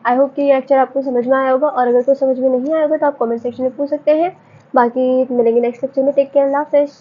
आई होप कि ये लेक्चर आपको समझ में आया होगा, और अगर कोई समझ में नहीं आया होगा तो आप कमेंट सेक्शन में पूछ सकते हैं। बाकी मिलेंगे नेक्स्ट लेक्चर में। टेक केयर, अल्लाह हाफिज़।